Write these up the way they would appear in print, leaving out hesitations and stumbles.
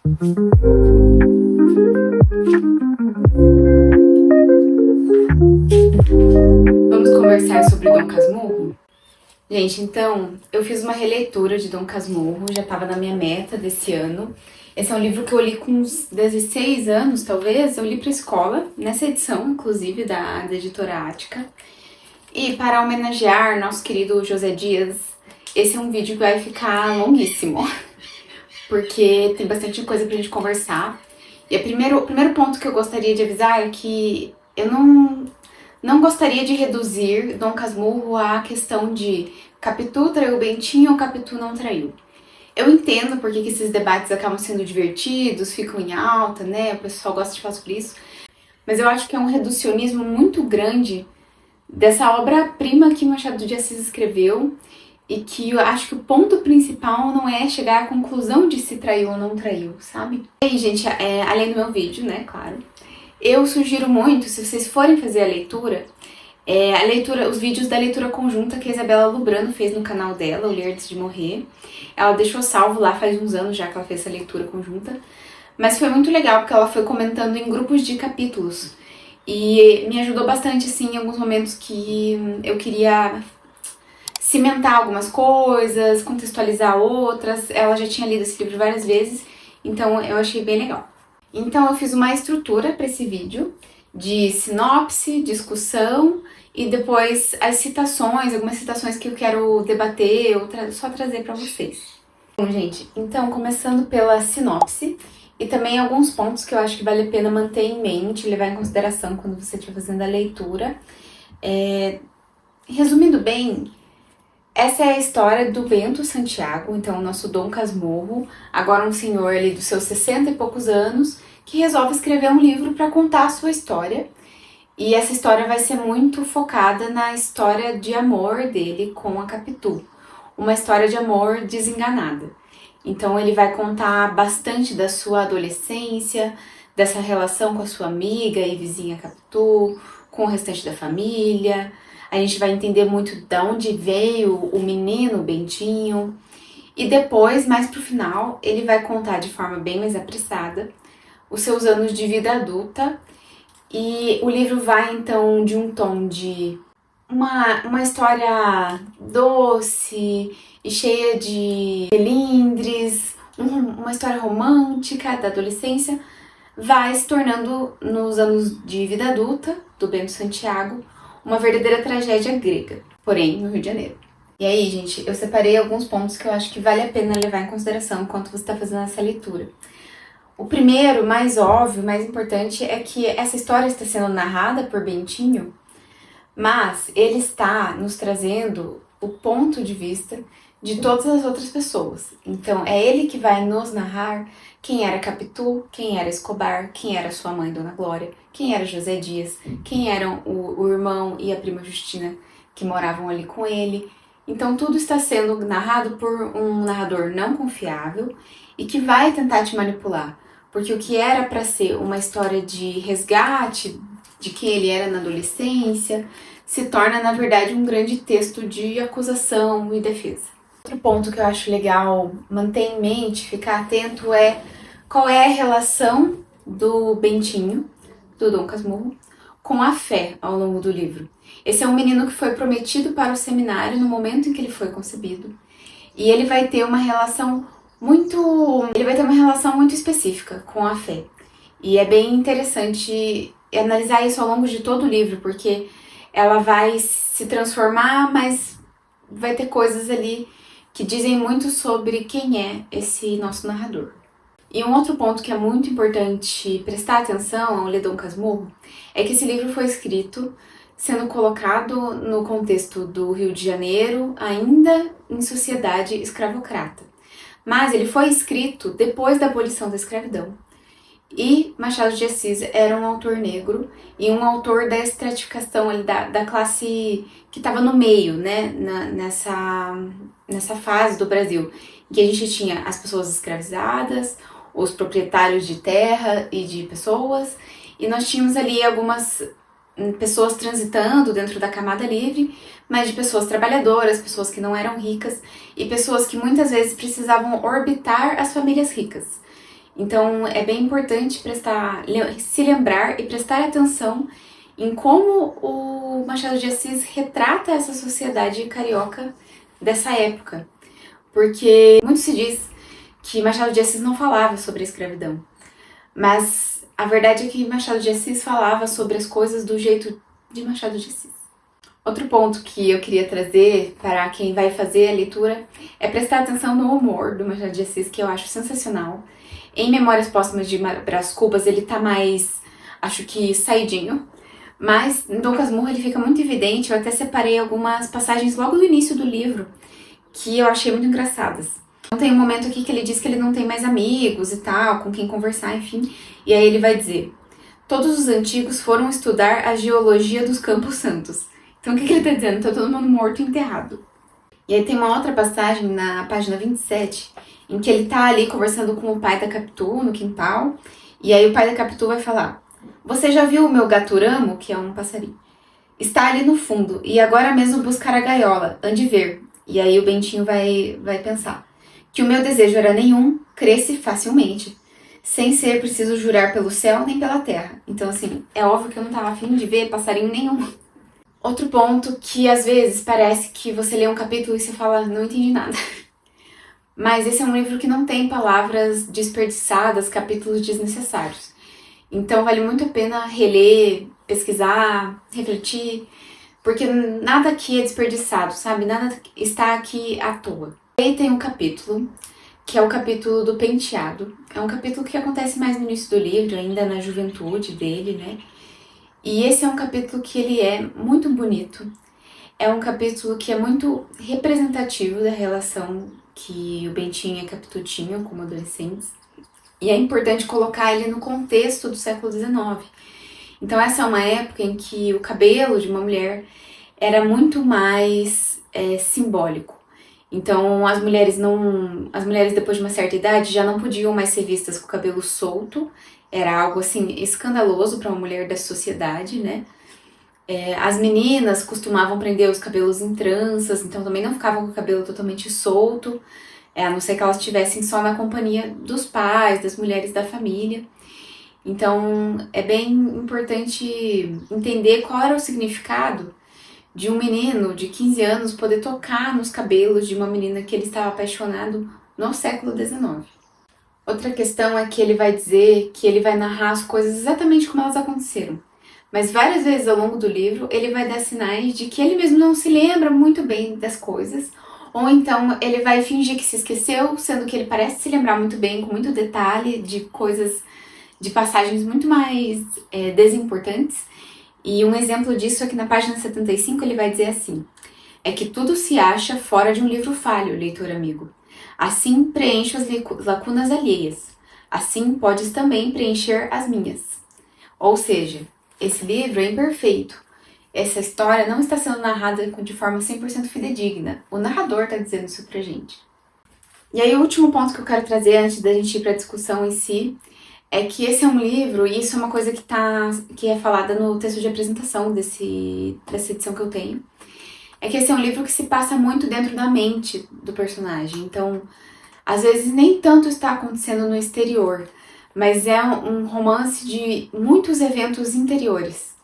Vamos conversar sobre Dom Casmurro? Gente, então, eu fiz uma releitura de Dom Casmurro, já estava na minha meta desse ano. Esse é um livro que eu li com uns 16 anos, talvez. Eu li para escola, nessa edição, inclusive, da editora Ática. E para homenagear nosso querido José Dias, esse é um vídeo que vai ficar longuíssimo, porque tem bastante coisa pra gente conversar. E o primeiro ponto que eu gostaria de avisar é que eu não gostaria de reduzir Dom Casmurro à questão de Capitu traiu Bentinho ou Capitu não traiu. Eu entendo porque que esses debates acabam sendo divertidos, ficam em alta, né? O pessoal gosta de falar sobre isso. Mas eu acho que é um reducionismo muito grande dessa obra-prima que Machado de Assis escreveu e que eu acho que o ponto principal não é chegar à conclusão de se traiu ou não traiu, sabe? E aí, gente, além do meu vídeo, né, claro, eu sugiro muito, se vocês forem fazer a leitura, os vídeos da leitura conjunta que a Isabela Lubrano fez no canal dela, O Ler Antes de Morrer. Ela deixou salvo lá faz uns anos já que ela fez essa leitura conjunta, mas foi muito legal porque ela foi comentando em grupos de capítulos e me ajudou bastante, assim, em alguns momentos que eu queria cimentar algumas coisas, contextualizar outras. Ela já tinha lido esse livro várias vezes, então eu achei bem legal. Então eu fiz uma estrutura para esse vídeo, de sinopse, discussão e depois as citações, algumas citações que eu quero debater ou só trazer para vocês. Bom, gente, então começando pela sinopse e também alguns pontos que eu acho que vale a pena manter em mente, levar em consideração quando você estiver fazendo a leitura. Resumindo bem, essa é a história do Bento Santiago, então o nosso Dom Casmurro, agora um senhor ali dos seus 60 e poucos anos, que resolve escrever um livro para contar a sua história. E essa história vai ser muito focada na história de amor dele com a Capitu, uma história de amor desenganada. Então ele vai contar bastante da sua adolescência, dessa relação com a sua amiga e vizinha Capitu, com o restante da família. A gente vai entender muito de onde veio o menino Bentinho. E depois, mais pro final, ele vai contar de forma bem mais apressada os seus anos de vida adulta. E o livro vai, então, de um tom de uma história doce e cheia de melindres, uma história romântica da adolescência, vai se tornando, nos anos de vida adulta do Bento Santiago, uma verdadeira tragédia grega, porém no Rio de Janeiro. E aí, gente, eu separei alguns pontos que eu acho que vale a pena levar em consideração enquanto você está fazendo essa leitura. O primeiro, mais óbvio, mais importante, é que essa história está sendo narrada por Bentinho, mas ele está nos trazendo o ponto de vista de todas as outras pessoas. Então, é ele que vai nos narrar quem era Capitu, quem era Escobar, quem era sua mãe, Dona Glória, quem era José Dias, quem eram o irmão e a prima Justina que moravam ali com ele. Então, tudo está sendo narrado por um narrador não confiável e que vai tentar te manipular. Porque o que era para ser uma história de resgate de quem ele era na adolescência se torna, na verdade, um grande texto de acusação e defesa. Outro ponto que eu acho legal manter em mente, ficar atento, é qual é a relação do Bentinho, do Dom Casmurro, com a fé ao longo do livro. Esse é um menino que foi prometido para o seminário no momento em que ele foi concebido. E ele vai ter uma relação muito específica com a fé. E é bem interessante analisar isso ao longo de todo o livro, porque ela vai se transformar, mas vai ter coisas ali que dizem muito sobre quem é esse nosso narrador. E um outro ponto que é muito importante prestar atenção ao ler Dom Casmurro é que esse livro foi escrito sendo colocado no contexto do Rio de Janeiro, ainda em sociedade escravocrata. Mas ele foi escrito depois da abolição da escravidão. E Machado de Assis era um autor negro e um autor da estratificação ali, da classe que estava no meio, né, nessa fase do Brasil, em que a gente tinha as pessoas escravizadas, os proprietários de terra e de pessoas, e nós tínhamos ali algumas pessoas transitando dentro da camada livre, mas de pessoas trabalhadoras, pessoas que não eram ricas e pessoas que muitas vezes precisavam orbitar as famílias ricas. Então é bem importante se lembrar e prestar atenção em como o Machado de Assis retrata essa sociedade carioca dessa época. Porque muito se diz que Machado de Assis não falava sobre a escravidão, mas a verdade é que Machado de Assis falava sobre as coisas do jeito de Machado de Assis. Outro ponto que eu queria trazer para quem vai fazer a leitura é prestar atenção no humor do Machado de Assis, que eu acho sensacional. Em Memórias Póstumas de Brás Cubas ele tá mais, acho que, saidinho, mas em Dom Casmurro ele fica muito evidente. Eu até separei algumas passagens logo no início do livro que eu achei muito engraçadas. Então tem um momento aqui que ele diz que ele não tem mais amigos e tal, com quem conversar, enfim, e aí ele vai dizer: todos os antigos foram estudar a geologia dos Campos Santos. Então o que ele tá dizendo? Tá todo mundo morto e enterrado. E aí tem uma outra passagem na página 27, em que ele tá ali conversando com o pai da Capitu no quintal, e aí o pai da Capitu vai falar: você já viu o meu gaturamo, que é um passarinho? Está ali no fundo, e agora mesmo buscar a gaiola, ande ver. E aí o Bentinho vai pensar que o meu desejo era nenhum, cresce facilmente, sem ser preciso jurar pelo céu nem pela terra. Então assim, é óbvio que eu não tava afim de ver passarinho nenhum. Outro ponto que às vezes parece que você lê um capítulo e você fala, não entendi nada. Mas esse é um livro que não tem palavras desperdiçadas, capítulos desnecessários. Então vale muito a pena reler, pesquisar, refletir, porque nada aqui é desperdiçado, sabe? Nada está aqui à toa. E aí tem um capítulo, que é o capítulo do penteado. É um capítulo que acontece mais no início do livro, ainda na juventude dele, né? E esse é um capítulo que ele é muito bonito. É um capítulo que é muito representativo da relação que o Bentinho e a Capitu tinham como adolescentes. E é importante colocar ele no contexto do século XIX. Então essa é uma época em que o cabelo de uma mulher era muito mais simbólico. Então as mulheres depois de uma certa idade já não podiam mais ser vistas com o cabelo solto. Era algo assim escandaloso para uma mulher da sociedade, né? As meninas costumavam prender os cabelos em tranças, então também não ficavam com o cabelo totalmente solto, a não ser que elas estivessem só na companhia dos pais, das mulheres da família. Então é bem importante entender qual era o significado de um menino de 15 anos poder tocar nos cabelos de uma menina que ele estava apaixonado no século XIX. Outra questão é que ele vai dizer que ele vai narrar as coisas exatamente como elas aconteceram. Mas várias vezes ao longo do livro ele vai dar sinais de que ele mesmo não se lembra muito bem das coisas, ou então ele vai fingir que se esqueceu, sendo que ele parece se lembrar muito bem, com muito detalhe, de coisas, de passagens muito mais desimportantes. E um exemplo disso é que na página 75 ele vai dizer assim: é que tudo se acha fora de um livro falho, leitor amigo. Assim preencho as lacunas alheias. Assim podes também preencher as minhas. Ou seja, esse livro é imperfeito. Essa história não está sendo narrada de forma 100% fidedigna. O narrador está dizendo isso pra gente. E aí o último ponto que eu quero trazer antes da gente ir para a discussão em si é que esse é um livro, e isso é uma coisa que é falada no texto de apresentação dessa edição que eu tenho, é que esse é um livro que se passa muito dentro da mente do personagem. Então, às vezes nem tanto está acontecendo no exterior, mas é um romance de muitos eventos interiores.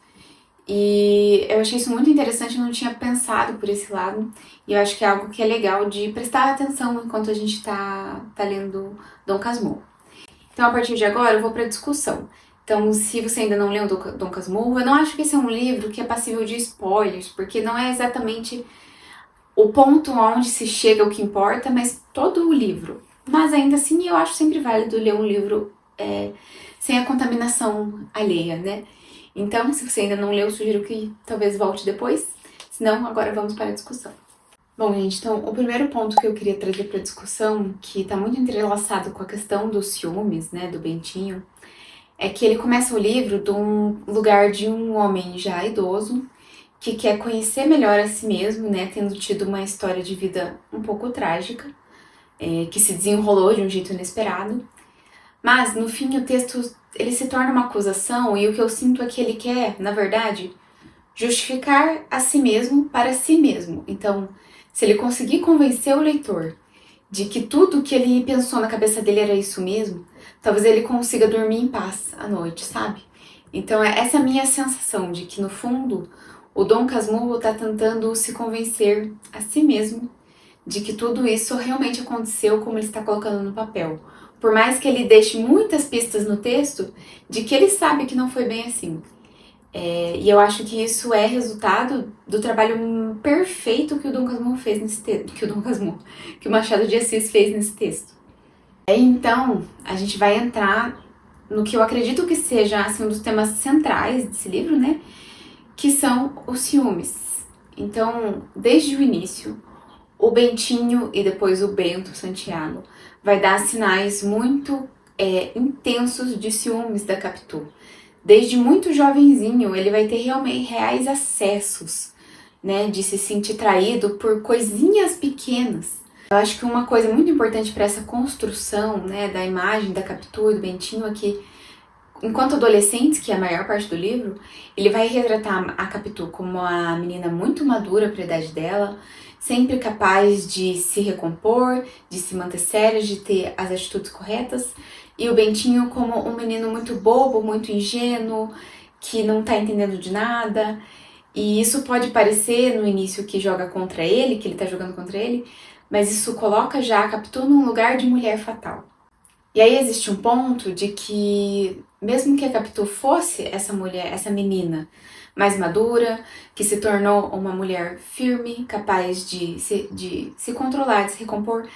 E eu achei isso muito interessante, eu não tinha pensado por esse lado, e eu acho que é algo que é legal de prestar atenção enquanto a gente tá lendo Dom Casmurro. Então, a partir de agora, eu vou para a discussão. Então, se você ainda não leu Dom Casmurro, eu não acho que esse é um livro que é passível de spoilers, porque não é exatamente o ponto onde se chega o que importa, mas todo o livro. Mas ainda assim, eu acho sempre válido ler um livro sem a contaminação alheia, né? Então, se você ainda não leu, sugiro que talvez volte depois. Senão, agora vamos para a discussão. Bom, gente, então o primeiro ponto que eu queria trazer para a discussão, que está muito entrelaçado com a questão dos ciúmes, né, do Bentinho, é que ele começa o livro de um lugar de um homem já idoso que quer conhecer melhor a si mesmo, né, tendo tido uma história de vida um pouco trágica, que se desenrolou de um jeito inesperado. Mas, no fim, o texto ele se torna uma acusação, e o que eu sinto é que ele quer, na verdade, justificar a si mesmo para si mesmo. Então, se ele conseguir convencer o leitor de que tudo que ele pensou na cabeça dele era isso mesmo, talvez ele consiga dormir em paz à noite, sabe? Então essa é a minha sensação de que no fundo o Dom Casmurro tá tentando se convencer a si mesmo de que tudo isso realmente aconteceu como ele está colocando no papel. Por mais que ele deixe muitas pistas no texto de que ele sabe que não foi bem assim. E eu acho que isso é resultado do trabalho perfeito que o Dom Casmurro fez nesse texto. Que o Machado de Assis fez nesse texto. Então, a gente vai entrar no que eu acredito que seja assim, um dos temas centrais desse livro, né? Que são os ciúmes. Então, desde o início, o Bentinho e depois o Bento Santiago vai dar sinais muito intensos de ciúmes da Capitu. Desde muito jovenzinho, ele vai ter realmente reais acessos, né, de se sentir traído por coisinhas pequenas. Eu acho que uma coisa muito importante para essa construção, né, da imagem da Capitu e do Bentinho é que, enquanto adolescentes, que é a maior parte do livro, ele vai retratar a Capitu como uma menina muito madura para a idade dela, sempre capaz de se recompor, de se manter séria, de ter as atitudes corretas, e o Bentinho como um menino muito bobo, muito ingênuo, que não tá entendendo de nada. E isso pode parecer no início que joga contra ele, que ele tá jogando contra ele, mas isso coloca já a Capitu num lugar de mulher fatal. E aí existe um ponto de que, mesmo que a Capitu fosse essa mulher, essa menina mais madura, que se tornou uma mulher firme, capaz de se controlar, de se recompor,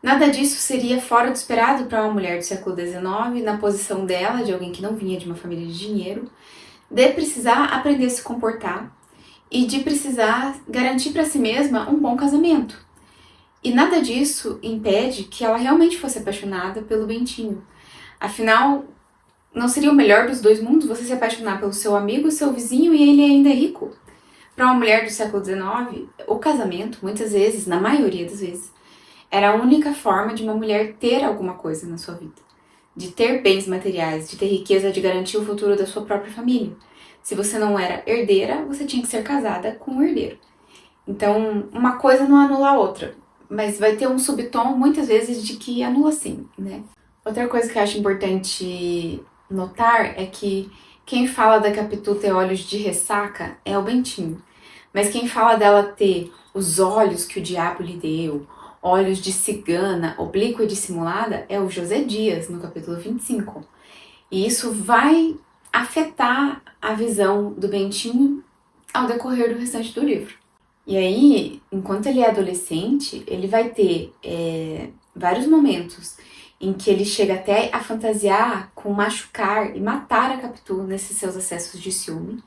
nada disso seria fora do esperado para uma mulher do século XIX, na posição dela, de alguém que não vinha de uma família de dinheiro, de precisar aprender a se comportar e de precisar garantir para si mesma um bom casamento. E nada disso impede que ela realmente fosse apaixonada pelo Bentinho. Afinal, não seria o melhor dos dois mundos você se apaixonar pelo seu amigo, seu vizinho e ele ainda é rico? Para uma mulher do século XIX, o casamento, muitas vezes, na maioria das vezes, era a única forma de uma mulher ter alguma coisa na sua vida. De ter bens materiais, de ter riqueza, de garantir o futuro da sua própria família. Se você não era herdeira, você tinha que ser casada com um herdeiro. Então, uma coisa não anula a outra, mas vai ter um subtom, muitas vezes, de que anula sim, né? Outra coisa que eu acho importante notar é que quem fala da Capitu ter olhos de ressaca é o Bentinho. Mas quem fala dela ter os olhos que o diabo lhe deu, olhos de cigana, oblíqua e dissimulada, é o José Dias, no capítulo 25. E isso vai afetar a visão do Bentinho ao decorrer do restante do livro. E aí, enquanto ele é adolescente, ele vai ter vários momentos em que ele chega até a fantasiar com machucar e matar a Capitu nesses seus acessos de ciúme.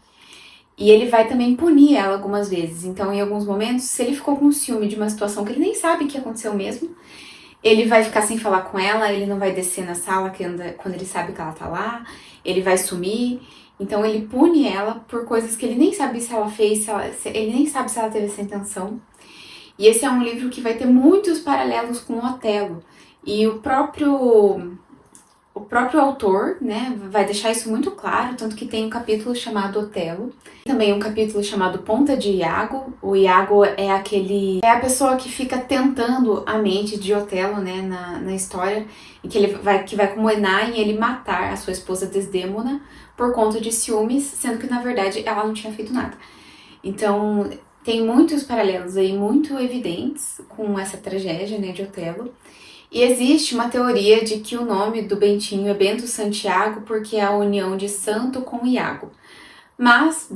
E ele vai também punir ela algumas vezes. Então, em alguns momentos, se ele ficou com ciúme de uma situação que ele nem sabe que aconteceu mesmo, ele vai ficar sem falar com ela, ele não vai descer na sala quando ele sabe que ela tá lá, ele vai sumir. Então, ele pune ela por coisas que ele nem sabe se ela fez, ele nem sabe se ela teve essa intenção. E esse é um livro que vai ter muitos paralelos com o Otelo. E o próprio autor, né, vai deixar isso muito claro, tanto que tem um capítulo chamado Otelo. Também um capítulo chamado Ponta de Iago. O Iago é a pessoa que fica tentando a mente de Otelo, né, na história, e que vai combinar em ele matar a sua esposa Desdémona por conta de ciúmes, sendo que na verdade ela não tinha feito nada. Então, tem muitos paralelos aí muito evidentes com essa tragédia, né, de Otelo. E existe uma teoria de que o nome do Bentinho é Bento Santiago porque é a união de santo com Iago. Mas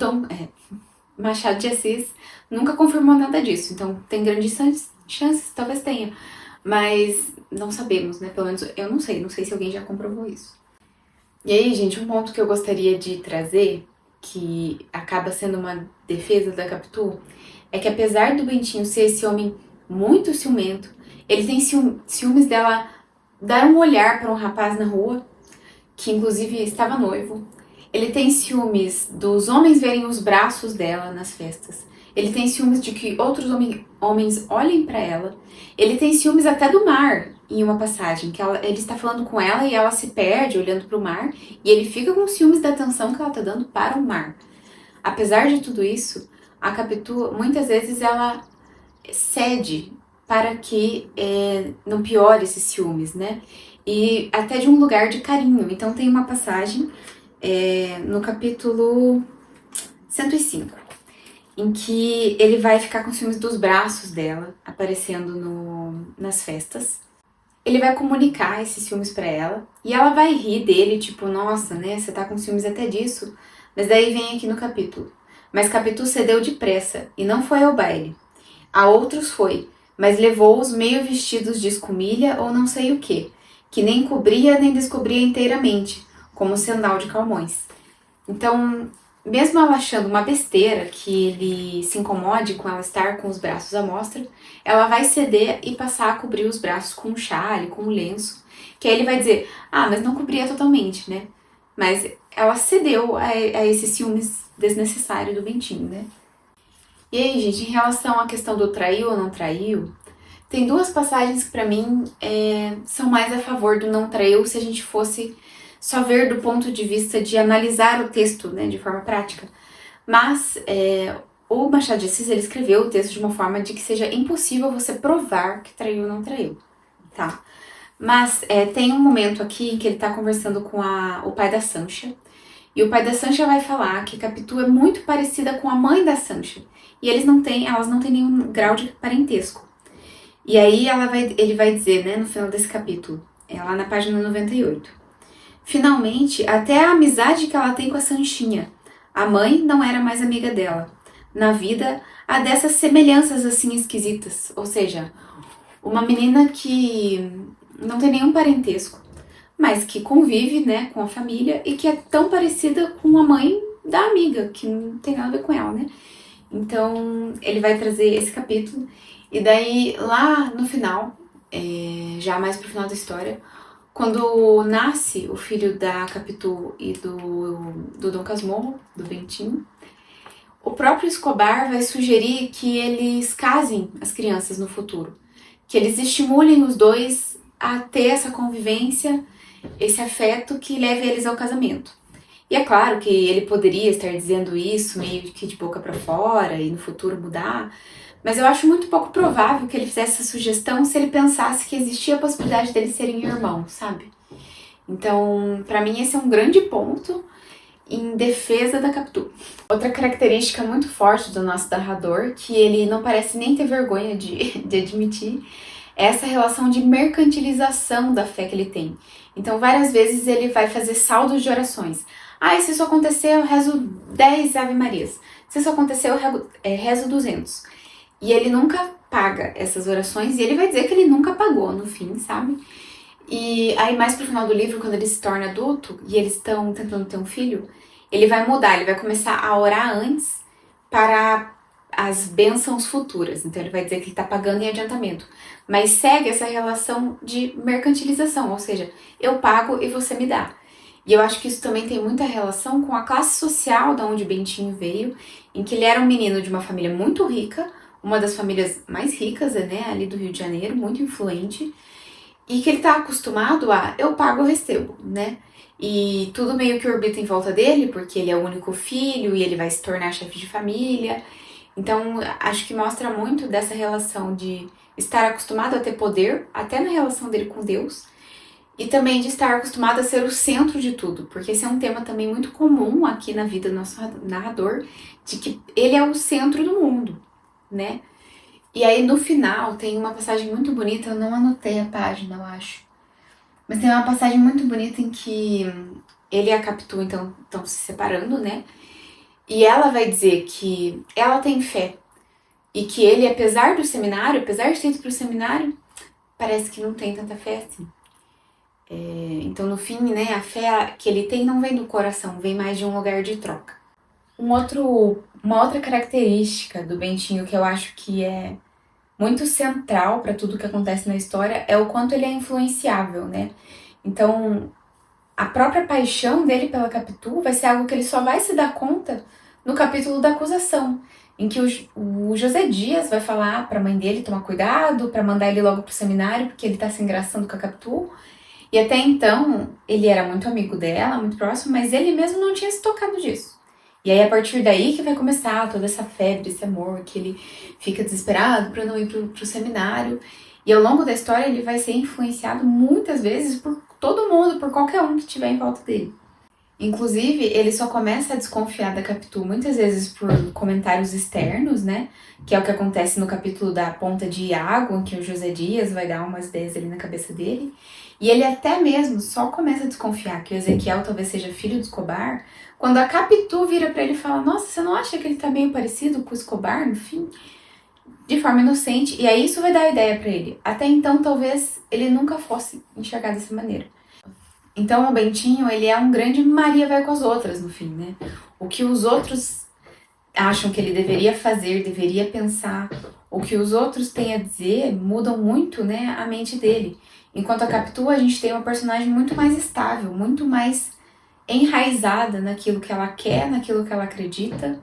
Machado de Assis nunca confirmou nada disso, então tem grandes chances, talvez tenha. Mas não sabemos, né? Pelo menos eu não sei se alguém já comprovou isso. E aí, gente, um ponto que eu gostaria de trazer, que acaba sendo uma defesa da Capitu, é que apesar do Bentinho ser esse homem muito ciumento, ele tem ciúmes dela dar um olhar para um rapaz na rua, que inclusive estava noivo. Ele tem ciúmes dos homens verem os braços dela nas festas. Ele tem ciúmes de que outros homens olhem para ela. Ele tem ciúmes até do mar, em uma passagem, que ele está falando com ela e ela se perde olhando para o mar, e ele fica com ciúmes da atenção que ela está dando para o mar. Apesar de tudo isso, a Capitu, muitas vezes, ela cede para que não piore esses ciúmes, né? e até de um lugar de carinho. Então tem uma passagem no capítulo 105, em que ele vai ficar com ciúmes dos braços dela, aparecendo nas festas. Ele vai comunicar esses ciúmes pra ela, e ela vai rir dele, tipo, nossa, né, você tá com ciúmes até disso. Mas daí vem aqui no capítulo. Mas Capitu cedeu depressa, e não foi ao baile. A outros foi, mas levou-os meio vestidos de escumilha ou não sei o que nem cobria nem descobria inteiramente, como sandal de calmões. Então, mesmo ela achando uma besteira que ele se incomode com ela estar com os braços à mostra, ela vai ceder e passar a cobrir os braços com um chale, com um lenço, que aí ele vai dizer, mas não cobria totalmente, né? Mas ela cedeu a esse ciúmes desnecessário do Bentinho, né? E aí, gente, em relação à questão do traiu ou não traiu, tem duas passagens que pra mim são mais a favor do não traiu se a gente fosse só ver do ponto de vista de analisar o texto, né, de forma prática. Mas o Machado de Assis, ele escreveu o texto de uma forma de que seja impossível você provar que traiu ou não traiu, tá? Mas tem um momento aqui em que ele tá conversando com o pai da Sancha, e o pai da Sancha vai falar que Capitu é muito parecida com a mãe da Sancha, e elas não têm nenhum grau de parentesco. E aí ele vai dizer, né, no final desse capítulo, lá na página 98. Finalmente, até a amizade que ela tem com a Sanchinha. A mãe não era mais amiga dela. Na vida, há dessas semelhanças assim esquisitas. Ou seja, uma menina que não tem nenhum parentesco, mas que convive, né, com a família e que é tão parecida com a mãe da amiga, que não tem nada a ver com ela, né? Então, ele vai trazer esse capítulo. E daí, lá no final, já mais pro final da história, quando nasce o filho da Capitu e do Dom Casmurro, do Bentinho, o próprio Escobar vai sugerir que eles casem as crianças no futuro. Que eles estimulem os dois a ter essa convivência, esse afeto que leve eles ao casamento. E é claro que ele poderia estar dizendo isso meio que de boca para fora e no futuro mudar, mas eu acho muito pouco provável que ele fizesse essa sugestão se ele pensasse que existia a possibilidade deles serem irmãos, sabe? Então, pra mim esse é um grande ponto em defesa da Capitu. Outra característica muito forte do nosso narrador, que ele não parece nem ter vergonha de admitir, é essa relação de mercantilização da fé que ele tem. Então, várias vezes ele vai fazer saldos de orações. Se isso acontecer, eu rezo 10 Ave Marias. Se isso acontecer, eu rezo 200. E ele nunca paga essas orações, e ele vai dizer que ele nunca pagou no fim, sabe? E aí mais pro final do livro, quando ele se torna adulto, e eles estão tentando ter um filho, ele vai mudar, ele vai começar a orar antes para as bênçãos futuras. Então ele vai dizer que ele tá pagando em adiantamento. Mas segue essa relação de mercantilização, ou seja, eu pago e você me dá. E eu acho que isso também tem muita relação com a classe social da onde Bentinho veio, em que ele era um menino de uma família muito rica, uma das famílias mais ricas, né, ali do Rio de Janeiro, muito influente, e que ele tá acostumado a eu pago, eu recebo, né? E tudo meio que orbita em volta dele, porque ele é o único filho e ele vai se tornar chefe de família. Então, acho que mostra muito dessa relação de estar acostumado a ter poder, até na relação dele com Deus, e também de estar acostumado a ser o centro de tudo, porque esse é um tema também muito comum aqui na vida do nosso narrador, de que ele é o centro do mundo, né? E aí no final tem uma passagem muito bonita, eu não anotei a página, eu acho. Mas tem uma passagem muito bonita em que ele e a Capitu então estão se separando, né? E ela vai dizer que ela tem fé. E que ele, apesar do seminário, apesar de ter ido pro seminário, parece que não tem tanta fé assim. Então no fim, né, a fé que ele tem não vem do coração, vem mais de um lugar de troca. Uma outra característica do Bentinho que eu acho que é muito central para tudo que acontece na história é o quanto ele é influenciável, né? Então, a própria paixão dele pela Capitu vai ser algo que ele só vai se dar conta no capítulo da acusação, em que o José Dias vai falar para a mãe dele tomar cuidado, para mandar ele logo pro seminário, porque ele tá se engraçando com a Capitu. E até então, ele era muito amigo dela, muito próximo, mas ele mesmo não tinha se tocado disso. E aí, a partir daí que vai começar toda essa febre, esse amor, que ele fica desesperado pra não ir pro seminário. E ao longo da história ele vai ser influenciado muitas vezes por todo mundo, por qualquer um que estiver em volta dele. Inclusive, ele só começa a desconfiar da Capitu muitas vezes por comentários externos, né? Que é o que acontece no capítulo da Ponta de Iago, em que o José Dias vai dar umas ideias ali na cabeça dele. E ele até mesmo só começa a desconfiar que o Ezequiel talvez seja filho do Escobar, quando a Capitu vira pra ele e fala: Nossa, você não acha que ele tá meio parecido com o Escobar, no fim? De forma inocente. E aí isso vai dar a ideia pra ele. Até então, talvez ele nunca fosse enxergar dessa maneira. Então o Bentinho, ele é um grande Maria vai com as outras, no fim, né? O que os outros acham que ele deveria fazer, deveria pensar, o que os outros têm a dizer, mudam muito, né, a mente dele. Enquanto a Capitu, a gente tem uma personagem muito mais estável, muito mais enraizada naquilo que ela quer, naquilo que ela acredita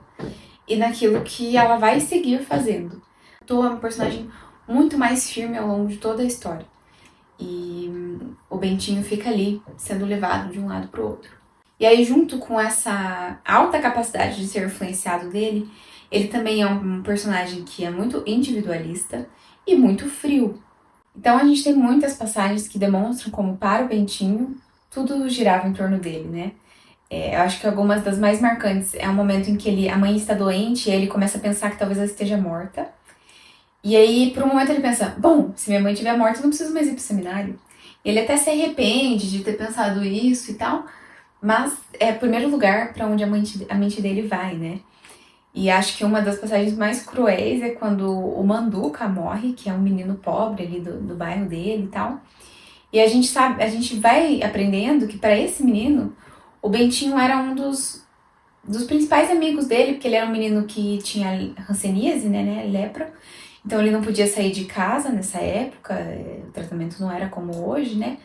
e naquilo que ela vai seguir fazendo. A Capitu é uma personagem muito mais firme ao longo de toda a história. E o Bentinho fica ali, sendo levado de um lado para o outro. E aí, junto com essa alta capacidade de ser influenciado dele, ele também é um personagem que é muito individualista e muito frio. Então a gente tem muitas passagens que demonstram como para o Bentinho tudo girava em torno dele, né? Eu acho que algumas das mais marcantes é o momento em que a mãe está doente e ele começa a pensar que talvez ela esteja morta. E aí, por um momento, ele pensa: bom, se minha mãe estiver morta, eu não preciso mais ir pro seminário. Ele até se arrepende de ter pensado isso e tal, mas é o primeiro lugar para onde a mente dele vai, né? E acho que uma das passagens mais cruéis é quando o Manduca morre, que é um menino pobre ali do bairro dele e tal. E a gente vai aprendendo que para esse menino, o Bentinho era um dos principais amigos dele, porque ele era um menino que tinha hanseníase, né, lepra. Então ele não podia sair de casa nessa época, o tratamento não era como hoje, né?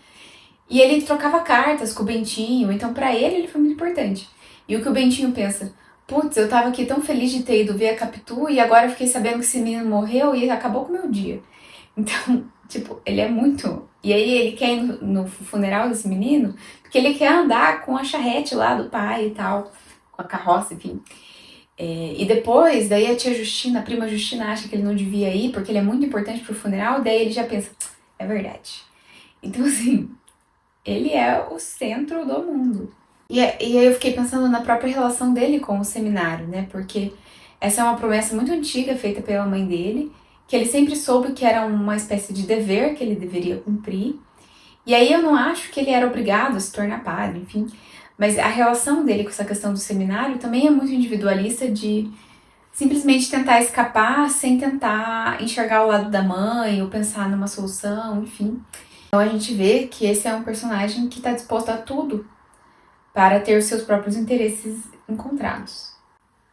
E ele trocava cartas com o Bentinho, então pra ele foi muito importante. E o que o Bentinho pensa: putz, eu tava aqui tão feliz de ter ido ver a Capitu e agora eu fiquei sabendo que esse menino morreu e acabou com o meu dia. Então, tipo, ele é muito... E aí ele quer ir no funeral desse menino porque ele quer andar com a charrete lá do pai e tal, com a carroça, enfim. E depois, daí a tia Justina, a prima Justina acha que ele não devia ir porque ele é muito importante pro funeral, daí ele já pensa: é verdade. Então, assim, ele é o centro do mundo. E aí eu fiquei pensando na própria relação dele com o seminário, né? Porque essa é uma promessa muito antiga feita pela mãe dele, que ele sempre soube que era uma espécie de dever que ele deveria cumprir. E aí eu não acho que ele era obrigado a se tornar padre, enfim. Mas a relação dele com essa questão do seminário também é muito individualista, de simplesmente tentar escapar sem tentar enxergar o lado da mãe ou pensar numa solução, enfim. Então a gente vê que esse é um personagem que está disposto a tudo para ter os seus próprios interesses encontrados.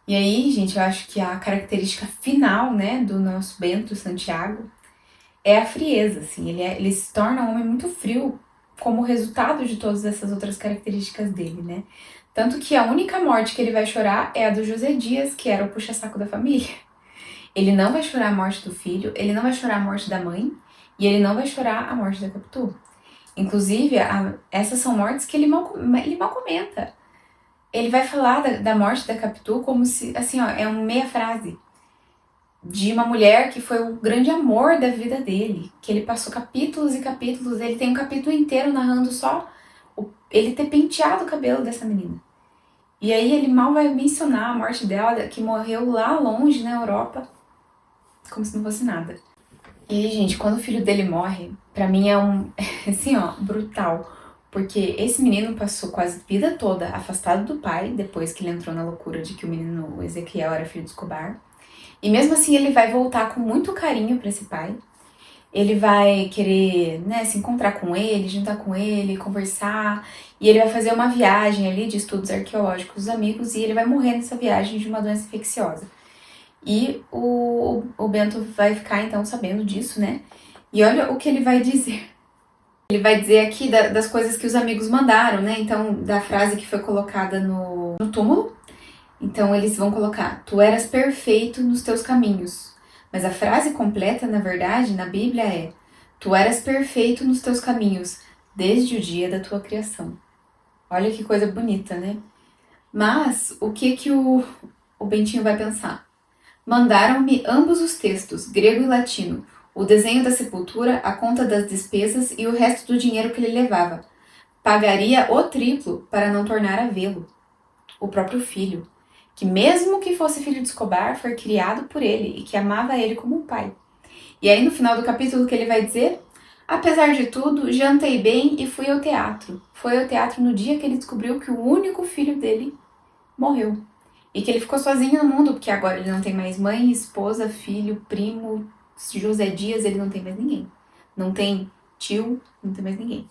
E aí, gente, eu acho que a característica final, né, do nosso Bento Santiago é a frieza, assim. Ele se torna um homem muito frio como resultado de todas essas outras características dele, né? Tanto que a única morte que ele vai chorar é a do José Dias, que era o puxa-saco da família. Ele não vai chorar a morte do filho, ele não vai chorar a morte da mãe, e ele não vai chorar a morte da Capitu. Inclusive, essas são mortes que ele mal comenta. Ele vai falar da morte da Capitu como se, assim, ó, é uma meia frase de uma mulher que foi o grande amor da vida dele, que ele passou capítulos e capítulos, ele tem um capítulo inteiro narrando só ele ter penteado o cabelo dessa menina. E aí ele mal vai mencionar a morte dela, que morreu lá longe na Europa, como se não fosse nada. E aí, gente, quando o filho dele morre, pra mim é assim, ó, brutal. Porque esse menino passou quase a vida toda afastado do pai, depois que ele entrou na loucura de que o menino, o Ezequiel, era filho de Escobar. E mesmo assim ele vai voltar com muito carinho pra esse pai. Ele vai querer, né, se encontrar com ele, jantar com ele, conversar. E ele vai fazer uma viagem ali de estudos arqueológicos dos amigos e ele vai morrer nessa viagem de uma doença infecciosa. E o Bento vai ficar então sabendo disso, né? E olha o que ele vai dizer. Ele vai dizer aqui das coisas que os amigos mandaram, né? Então, da frase que foi colocada no túmulo. Então, eles vão colocar: tu eras perfeito nos teus caminhos. Mas a frase completa, na verdade, na Bíblia é: tu eras perfeito nos teus caminhos, desde o dia da tua criação. Olha que coisa bonita, né? Mas, o que o Bentinho vai pensar? Mandaram-me ambos os textos, grego e latino. o desenho da sepultura, a conta das despesas e o resto do dinheiro que ele levava. Pagaria o triplo para não tornar a vê-lo. O próprio filho, que mesmo que fosse filho de Escobar, foi criado por ele e que amava ele como um pai. E aí no final do capítulo que ele vai dizer: apesar de tudo, jantei bem e fui ao teatro. Foi ao teatro no dia que ele descobriu que o único filho dele morreu. E que ele ficou sozinho no mundo, porque agora ele não tem mais mãe, esposa, filho, primo, José Dias, ele não tem mais ninguém. Não tem tio, não tem mais ninguém.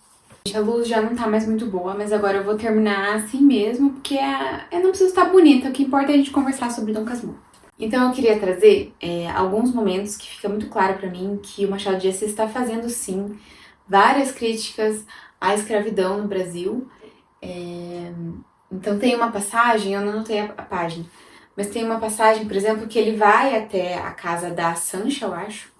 A luz já não tá mais muito boa, mas agora eu vou terminar assim mesmo, porque eu não preciso estar bonita, o que importa é a gente conversar sobre Dom Casmurro. Então eu queria trazer alguns momentos que fica muito claro pra mim que o Machado de Assis está fazendo sim várias críticas à escravidão no Brasil. Então tem uma passagem, eu não anotei a página, mas tem uma passagem, por exemplo, que ele vai até a casa da Sancha, eu acho,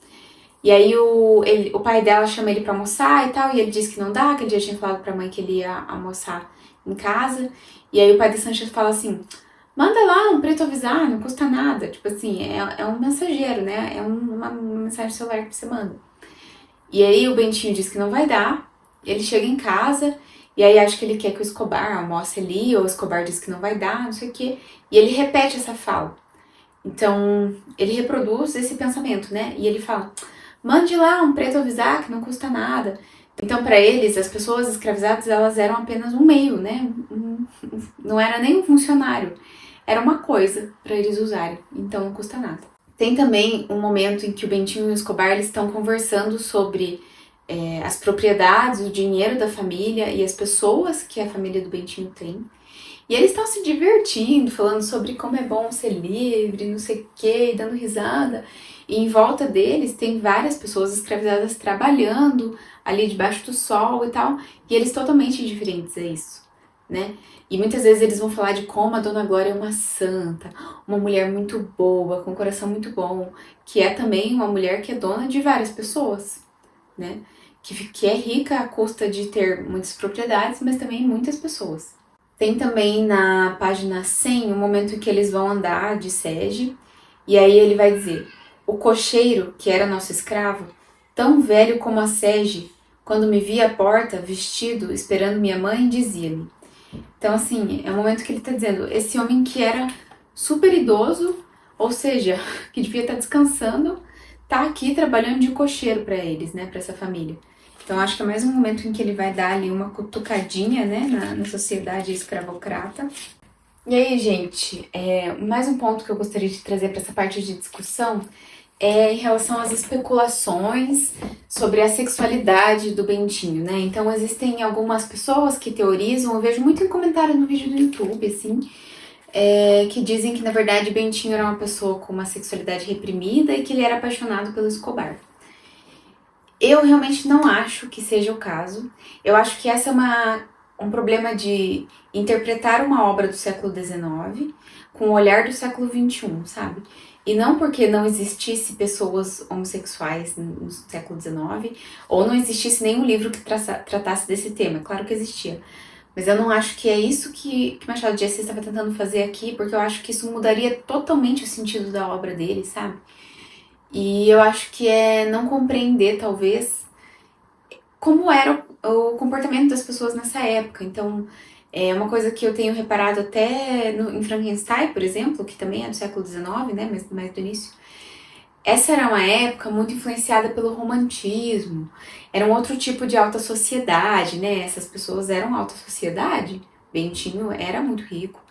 e aí o pai dela chama ele pra almoçar e tal, e ele diz que não dá, que ele já tinha falado pra mãe que ele ia almoçar em casa, e aí o pai da Sancha fala assim: manda lá um preto avisar, não custa nada, tipo assim, é um mensageiro, né, é uma mensagem celular que você manda. E aí o Bentinho diz que não vai dar, ele chega em casa, e aí acho que ele quer que o Escobar almoce ali, ou o Escobar diz que não vai dar, não sei o quê, e ele repete essa fala. Então, ele reproduz esse pensamento, né, e ele fala: mande lá um preto avisar que não custa nada. Então, para eles, as pessoas escravizadas, elas eram apenas um meio, né? Não era nem um funcionário. Era uma coisa para eles usarem. Então, não custa nada. Tem também um momento em que o Bentinho e o Escobar eles estão conversando sobre as propriedades, o dinheiro da família e as pessoas que a família do Bentinho tem. E eles estão se divertindo, falando sobre como é bom ser livre, não sei o quê, dando risada. E em volta deles tem várias pessoas escravizadas trabalhando ali debaixo do sol e tal. E eles totalmente indiferentes a isso, né? E muitas vezes eles vão falar de como a Dona Glória é uma santa, uma mulher muito boa, com um coração muito bom, que é também uma mulher que é dona de várias pessoas, né? Que é rica à custa de ter muitas propriedades, mas também muitas pessoas. Tem também na página 100 um momento em que eles vão andar de sege, e aí ele vai dizer: o cocheiro, que era nosso escravo, tão velho como a sege, quando me via à porta, vestido, esperando minha mãe, dizia-me. Então, assim, é o momento que ele tá dizendo, esse homem que era super idoso, ou seja, que devia estar descansando, tá aqui trabalhando de cocheiro para eles, né, para essa família. Então, acho que é mais um momento em que ele vai dar ali uma cutucadinha, né, na sociedade escravocrata. E aí, gente, mais um ponto que eu gostaria de trazer para essa parte de discussão é em relação às especulações sobre a sexualidade do Bentinho, né? Então, existem algumas pessoas que teorizam, eu vejo muito em comentário no vídeo do YouTube, assim, que dizem que, na verdade, Bentinho era uma pessoa com uma sexualidade reprimida e que ele era apaixonado pelo Escobar. Eu realmente não acho que seja o caso. Eu acho que essa é um problema de interpretar uma obra do século XIX com o olhar do século XXI, sabe? E não porque não existisse pessoas homossexuais no século XIX, ou não existisse nenhum livro que tratasse desse tema. Claro que existia. Mas eu não acho que é isso que Machado de Assis estava tentando fazer aqui, porque eu acho que isso mudaria totalmente o sentido da obra dele, sabe? E eu acho que é não compreender, talvez, como era o comportamento das pessoas nessa época. Então, é uma coisa que eu tenho reparado até em Frankenstein, por exemplo, que também é do século XIX, né, mas mais do início. Essa era uma época muito influenciada pelo romantismo, era um outro tipo de alta sociedade, né? Essas pessoas eram alta sociedade, Bentinho era muito rico.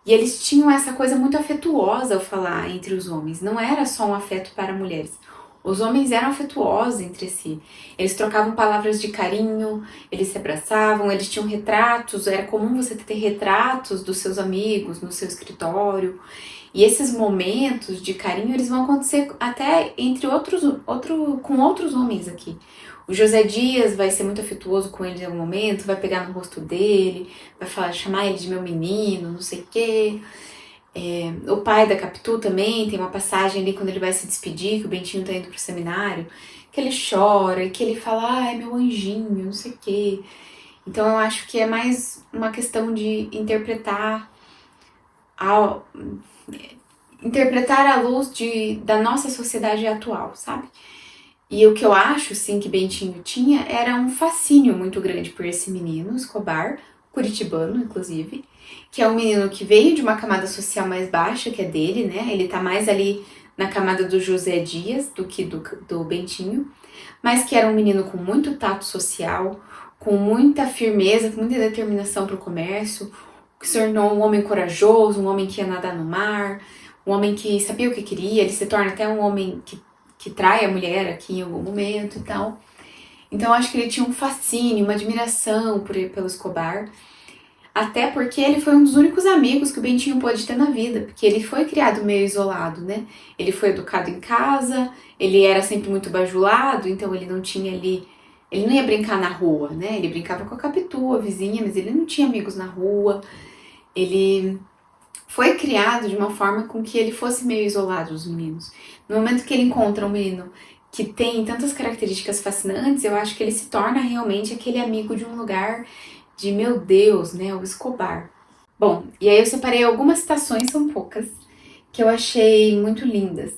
E eles tinham essa coisa muito afetuosa ao falar entre os homens. Não era só um afeto para mulheres. Os homens eram afetuosos entre si. Eles trocavam palavras de carinho, eles se abraçavam, eles tinham retratos. Era comum você ter retratos dos seus amigos no seu escritório. E esses momentos de carinho, eles vão acontecer até entre com outros homens aqui. O José Dias vai ser muito afetuoso com ele em algum momento, vai pegar no rosto dele, vai chamar ele de meu menino, não sei o quê. O pai da Capitu também tem uma passagem ali quando ele vai se despedir, que o Bentinho tá indo pro seminário, que ele chora e que ele fala, ai, meu anjinho, não sei o quê. Então eu acho que é mais uma questão de interpretar à luz da nossa sociedade atual, sabe? E o que eu acho, sim, que Bentinho tinha era um fascínio muito grande por esse menino, Escobar, curitibano, inclusive, que é um menino que veio de uma camada social mais baixa que a dele, né? Ele tá mais ali na camada do José Dias do que do Bentinho, mas que era um menino com muito tato social, com muita firmeza, com muita determinação para o comércio, que se tornou um homem corajoso, um homem que ia nadar no mar, um homem que sabia o que queria, ele se torna até um homem que trai a mulher aqui em algum momento e tal. Então acho que ele tinha um fascínio, uma admiração pelo Escobar, até porque ele foi um dos únicos amigos que o Bentinho pôde ter na vida, porque ele foi criado meio isolado, né? Ele foi educado em casa, ele era sempre muito bajulado, então ele não tinha ali. Ele não ia brincar na rua, né? Ele brincava com a Capitu, a vizinha, mas ele não tinha amigos na rua. Ele foi criado de uma forma com que ele fosse meio isolado dos meninos. No momento que ele encontra um menino que tem tantas características fascinantes, eu acho que ele se torna realmente aquele amigo de um lugar de meu Deus, né, o Escobar. Bom, e aí eu separei algumas citações, são poucas, que eu achei muito lindas.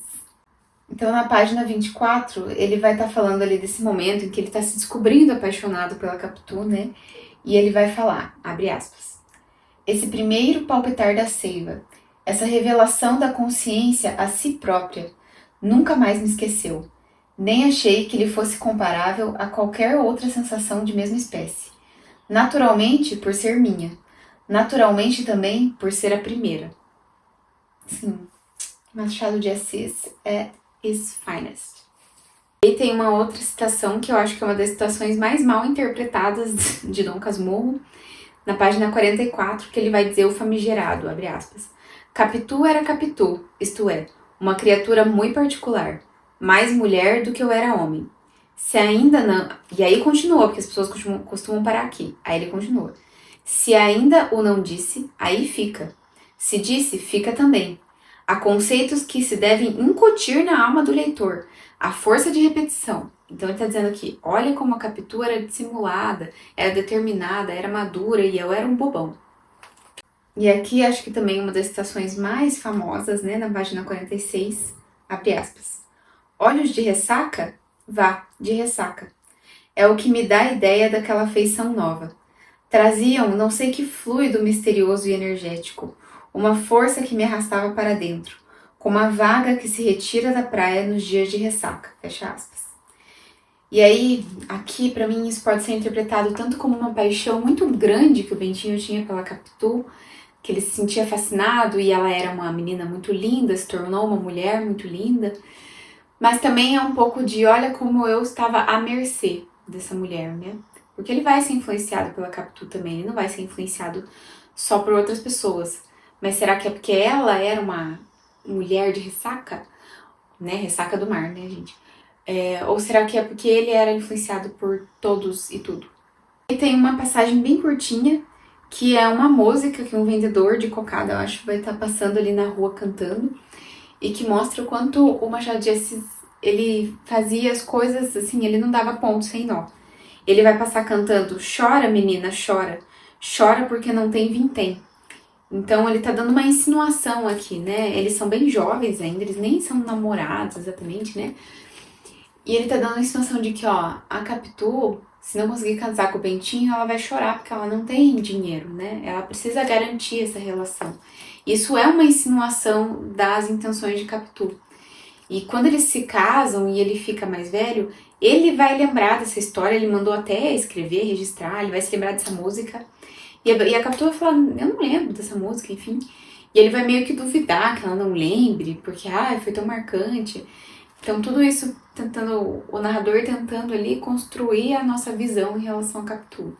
Então, na página 24, ele vai estar falando ali desse momento em que ele está se descobrindo apaixonado pela Capitu, né? E ele vai falar, abre aspas, esse primeiro palpitar da seiva, essa revelação da consciência a si própria, nunca mais me esqueceu. Nem achei que lhe fosse comparável a qualquer outra sensação de mesma espécie. Naturalmente, por ser minha. Naturalmente também por ser a primeira. Sim, Machado de Assis é his finest. E tem uma outra citação que eu acho que é uma das citações mais mal interpretadas de Dom Casmurro, na página 44, que ele vai dizer o famigerado, abre aspas. Capitu era Capitu, isto é, uma criatura muito particular, mais mulher do que eu era homem. Se ainda não... E aí continua, porque as pessoas costumam parar aqui. Aí ele continua. Se ainda o não disse, aí fica. Se disse, fica também. Há conceitos que se devem incutir na alma do leitor. A força de repetição. Então ele está dizendo aqui, olha como a Capitu era dissimulada, era determinada, era madura e eu era um bobão. E aqui acho que também uma das citações mais famosas, né, na página 46, abre aspas. Olhos de ressaca? Vá, de ressaca. É o que me dá a ideia daquela feição nova. Traziam não sei que fluido misterioso e energético, uma força que me arrastava para dentro, como a vaga que se retira da praia nos dias de ressaca. Fecha aspas. E aí, aqui, para mim, isso pode ser interpretado tanto como uma paixão muito grande que o Bentinho tinha pela Capitu, que ele se sentia fascinado e ela era uma menina muito linda, se tornou uma mulher muito linda, mas também é um pouco de olha como eu estava à mercê dessa mulher, né? Porque ele vai ser influenciado pela Capitu também, ele não vai ser influenciado só por outras pessoas. Mas será que é porque ela era uma mulher de ressaca? Né? Ressaca do mar, né, gente? Ou será que é porque ele era influenciado por todos e tudo? E tem uma passagem bem curtinha, que é uma música que um vendedor de cocada, eu acho, vai estar passando ali na rua cantando, e que mostra o quanto o Machado de Assis, ele fazia as coisas assim, ele não dava ponto sem nó. Ele vai passar cantando, chora menina, chora, chora porque não tem vintém. Então ele tá dando uma insinuação aqui, né? Eles são bem jovens ainda, eles nem são namorados exatamente, né? E ele tá dando a insinuação de que, ó, a Capitu, se não conseguir casar com o Bentinho, ela vai chorar porque ela não tem dinheiro, né? Ela precisa garantir essa relação. Isso é uma insinuação das intenções de Capitu. E quando eles se casam e ele fica mais velho, ele vai lembrar dessa história, ele mandou até escrever, registrar, ele vai se lembrar dessa música. E a Capitu vai falar, eu não lembro dessa música, enfim. E ele vai meio que duvidar que ela não lembre, porque, foi tão marcante. Então, tudo isso o narrador tentando ali construir a nossa visão em relação à Capitu.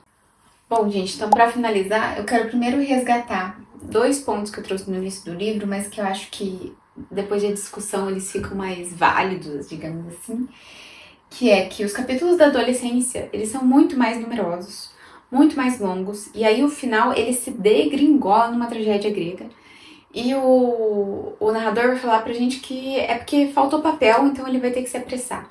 Bom, gente, então para finalizar, eu quero primeiro resgatar 2 pontos que eu trouxe no início do livro, mas que eu acho que depois da discussão eles ficam mais válidos, digamos assim, que é que os capítulos da adolescência, eles são muito mais numerosos, muito mais longos, e aí o final ele se degringola numa tragédia grega. E o narrador vai falar pra gente que é porque faltou papel, então ele vai ter que se apressar.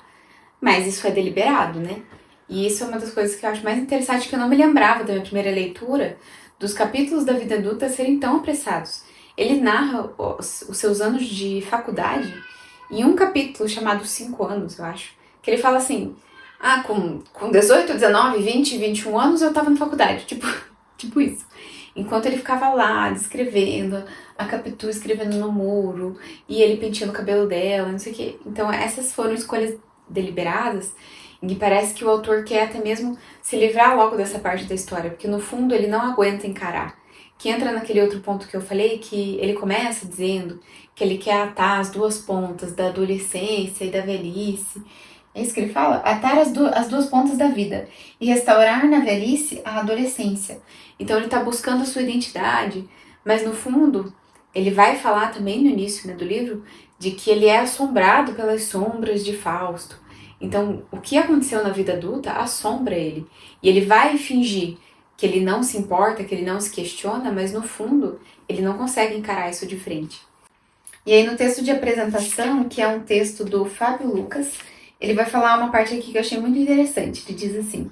Mas isso é deliberado, né? E isso é uma das coisas que eu acho mais interessante, que eu não me lembrava da minha primeira leitura, dos capítulos da vida adulta serem tão apressados. Ele narra os seus anos de faculdade em um capítulo chamado 5 anos, eu acho. que ele fala assim, com 18, 19, 20, 21 anos eu tava na faculdade, tipo isso. Enquanto ele ficava lá, descrevendo, a Capitu escrevendo no muro, e ele penteando o cabelo dela, não sei o quê. Então essas foram escolhas deliberadas, e parece que o autor quer até mesmo se livrar logo dessa parte da história, porque no fundo ele não aguenta encarar. Que entra naquele outro ponto que eu falei, que ele começa dizendo que ele quer atar as duas pontas da adolescência e da velhice. É isso que ele fala? Atar as duas pontas da vida e restaurar na velhice a adolescência. Então ele está buscando a sua identidade, mas no fundo ele vai falar também no início, né, do livro de que ele é assombrado pelas sombras de Fausto. Então o que aconteceu na vida adulta assombra ele. E ele vai fingir que ele não se importa, que ele não se questiona, mas no fundo ele não consegue encarar isso de frente. E aí no texto de apresentação, que é um texto do Fábio Lucas, ele vai falar uma parte aqui que eu achei muito interessante. Ele diz assim: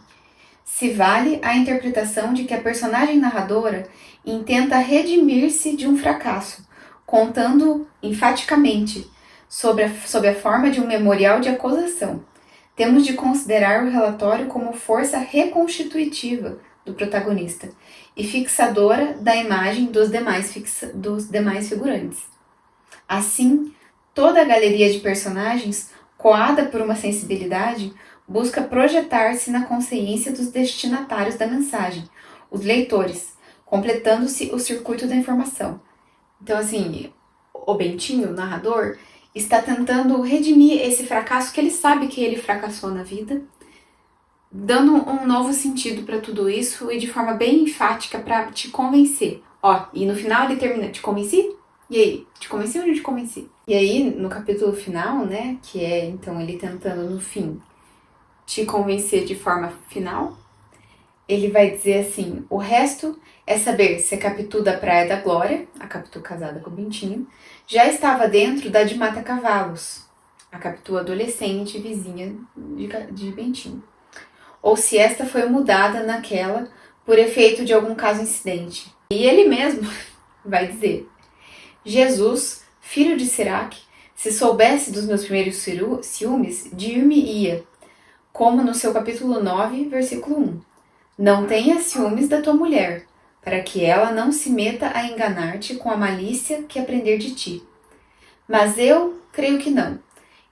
se vale a interpretação de que a personagem narradora intenta redimir-se de um fracasso, contando enfaticamente sob a forma de um memorial de acusação. Temos de considerar o relatório como força reconstitutiva do protagonista e fixadora da imagem dos demais figurantes. Assim, toda a galeria de personagens, coada por uma sensibilidade, busca projetar-se na consciência dos destinatários da mensagem, os leitores, completando-se o circuito da informação. Então, assim, o Bentinho, o narrador, está tentando redimir esse fracasso que ele sabe que ele fracassou na vida, dando um novo sentido para tudo isso e de forma bem enfática para te convencer. Ó, e no final ele termina: te convenci? E aí, te convenci ou não te convenci? E aí, no capítulo final, né, que é então ele tentando no fim te convencer de forma final, ele vai dizer assim: o resto é saber se a Capitu da Praia da Glória, a Capitu casada com o Bentinho, já estava dentro da de Mata Cavalos, a Capitu adolescente vizinha de Bentinho, ou se esta foi mudada naquela por efeito de algum caso incidente. E ele mesmo vai dizer: Jesus, filho de Siraque, se soubesse dos meus primeiros ciúmes, dir-me-ia, como no seu capítulo 9, versículo 1. Não tenha ciúmes da tua mulher, para que ela não se meta a enganar-te com a malícia que aprender de ti. Mas eu creio que não,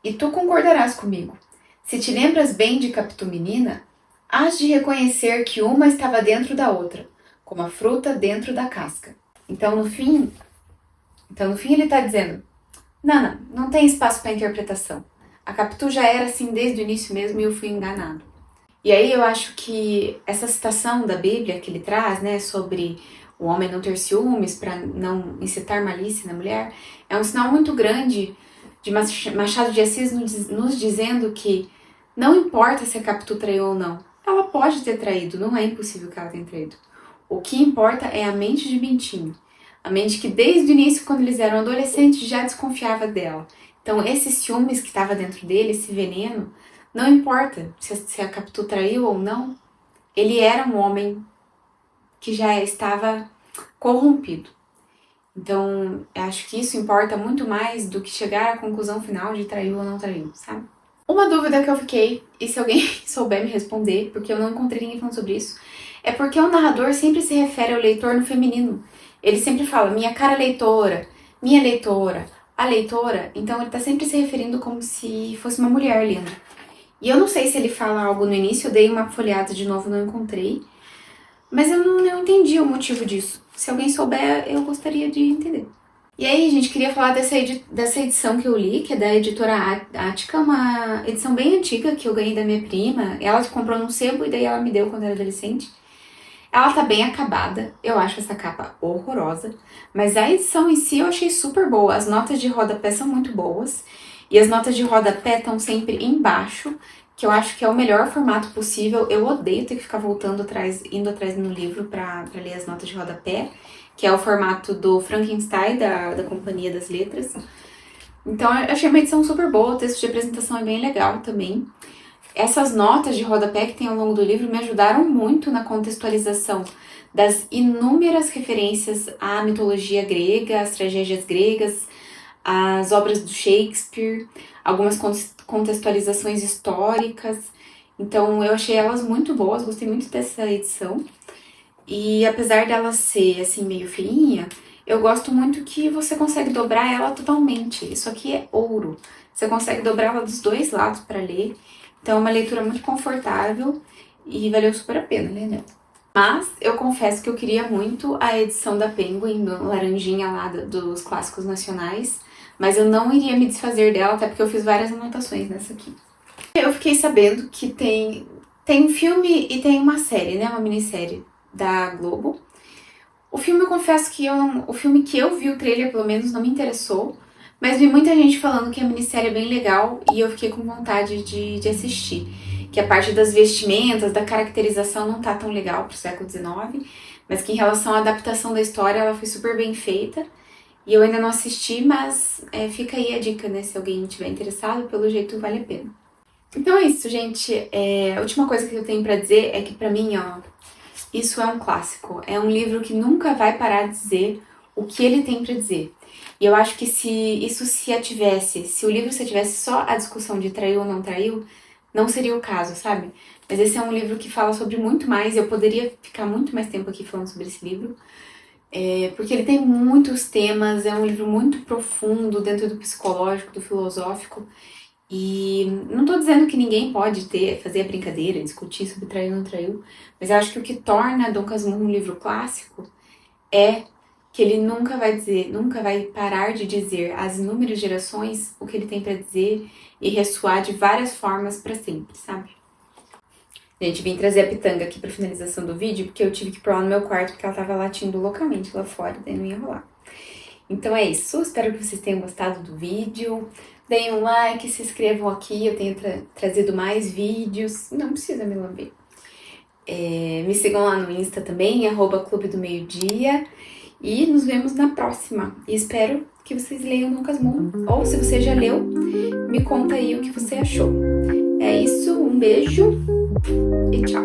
e tu concordarás comigo. Se te lembras bem de Capitu menina, hás de reconhecer que uma estava dentro da outra, como a fruta dentro da casca. Então, no fim ele está dizendo: não tem espaço para interpretação. A Capitu já era assim desde o início mesmo e eu fui enganado. E aí eu acho que essa citação da Bíblia que ele traz, né, sobre o homem não ter ciúmes para não incitar malícia na mulher, é um sinal muito grande de Machado de Assis nos dizendo que não importa se a Capitu traiu ou não, ela pode ter traído, não é impossível que ela tenha traído. O que importa é a mente de Bentinho, a mente que desde o início, quando eles eram adolescentes, já desconfiava dela. Então esses ciúmes que estava dentro dele, esse veneno, não importa se a Capitu traiu ou não, ele era um homem que já estava corrompido. Então, eu acho que isso importa muito mais do que chegar à conclusão final de traiu ou não traiu, sabe? Uma dúvida que eu fiquei, e se alguém souber me responder, porque eu não encontrei ninguém falando sobre isso, é porque o narrador sempre se refere ao leitor no feminino. Ele sempre fala: minha cara leitora, minha leitora, a leitora. Então ele tá sempre se referindo como se fosse uma mulher lendo. E eu não sei se ele fala algo no início, eu dei uma folheada de novo, não encontrei. Mas eu não entendi o motivo disso. Se alguém souber, eu gostaria de entender. E aí, gente, queria falar dessa edição que eu li, que é da editora Ática, uma edição bem antiga que eu ganhei da minha prima. Ela comprou num sebo e daí ela me deu quando era adolescente. Ela tá bem acabada, eu acho essa capa horrorosa, mas a edição em si eu achei super boa. As notas de rodapé são muito boas, e as notas de rodapé estão sempre embaixo, que eu acho que é o melhor formato possível. Eu odeio ter que ficar indo atrás no livro pra ler as notas de rodapé, que é o formato do Frankenstein, da Companhia das Letras. Então eu achei uma edição super boa, o texto de apresentação é bem legal também. Essas notas de rodapé que tem ao longo do livro me ajudaram muito na contextualização das inúmeras referências à mitologia grega, às tragédias gregas, as obras do Shakespeare, algumas contextualizações históricas. Então eu achei elas muito boas, gostei muito dessa edição. E apesar dela ser assim meio feinha, eu gosto muito que você consegue dobrar ela totalmente. Isso aqui é ouro. Você consegue dobrar ela dos dois lados para ler. Então é uma leitura muito confortável e valeu super a pena, né? Mas eu confesso que eu queria muito a edição da Penguin, no laranjinha lá dos clássicos nacionais, mas eu não iria me desfazer dela, até porque eu fiz várias anotações nessa aqui. Eu fiquei sabendo que tem um filme e tem uma série, né? Uma minissérie da Globo. O filme, eu confesso que o filme que eu vi, o trailer pelo menos, não me interessou, mas vi muita gente falando que a minissérie é bem legal e eu fiquei com vontade de assistir. Que a parte das vestimentas, da caracterização não tá tão legal pro século XIX, mas que em relação à adaptação da história ela foi super bem feita. E eu ainda não assisti, mas fica aí a dica, né? Se alguém estiver interessado, pelo jeito vale a pena. Então é isso, gente. A última coisa que eu tenho pra dizer é que pra mim, ó, isso é um clássico. É um livro que nunca vai parar de dizer o que ele tem pra dizer. E eu acho que se o livro se tivesse só a discussão de traiu ou não traiu, não seria o caso, sabe? Mas esse é um livro que fala sobre muito mais, e eu poderia ficar muito mais tempo aqui falando sobre esse livro, porque ele tem muitos temas, é um livro muito profundo dentro do psicológico, do filosófico, e não tô dizendo que ninguém pode fazer a brincadeira, discutir sobre traiu ou não traiu, mas eu acho que o que torna Dom Casmurro um livro clássico é que ele nunca vai parar de dizer às inúmeras gerações o que ele tem pra dizer e ressoar de várias formas pra sempre, sabe? Gente, vim trazer a pitanga aqui pra finalização do vídeo, porque eu tive que pôr ela no meu quarto, porque ela tava latindo loucamente lá fora, daí não ia rolar. Então é isso, espero que vocês tenham gostado do vídeo. Deem um like, se inscrevam aqui, eu tenho trazido mais vídeos. Não precisa me lamber. Me sigam lá no Insta também, @Clube do Meio Dia. E nos vemos na próxima. E espero que vocês leiam Dom Casmurro. Ou se você já leu, me conta aí o que você achou. É isso, um beijo e tchau.